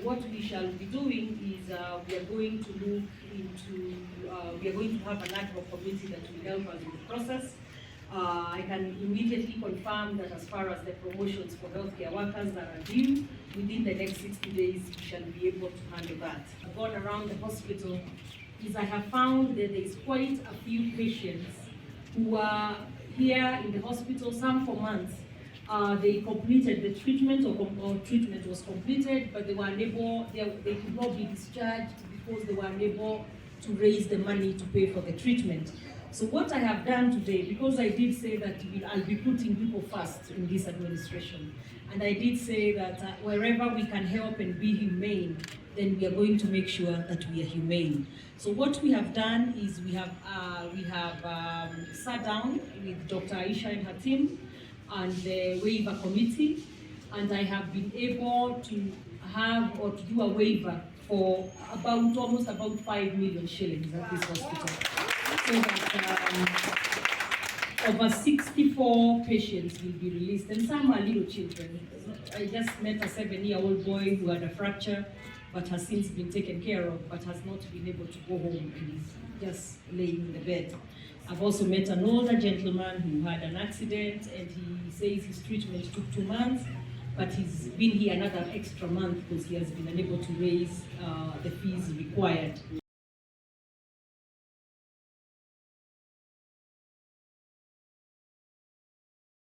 what we shall be doing is we are going to look into, we are going to have an ad hoc committee that will help us in the process. I can immediately confirm that as far as the promotions for healthcare workers that are due, within the next 60 days, we shall be able to handle that. I've gone around the hospital, is I have found that there is quite a few patients who are here in the hospital, some for months. They completed the treatment or treatment was completed, but they were unable, they could not be discharged because they were unable to raise the money to pay for the treatment. So what I have done today, because I did say that I'll be putting people first in this administration, and I did say that wherever we can help and be humane, then we are going to make sure that we are humane. So what we have done is we have sat down with Dr. Aisha and her team and the waiver committee, and I have been able to have or to do a waiver for almost about 5 million shillings at this hospital. So that over 64 patients will be released, and some are little children. I just met a 7-year-old boy who had a fracture, but has since been taken care of, but has not been able to go home and is just laying in the bed. I've also met an older gentleman who had an accident, and he says his treatment took 2 months, but he's been here another extra month because he has been unable to raise the fees required.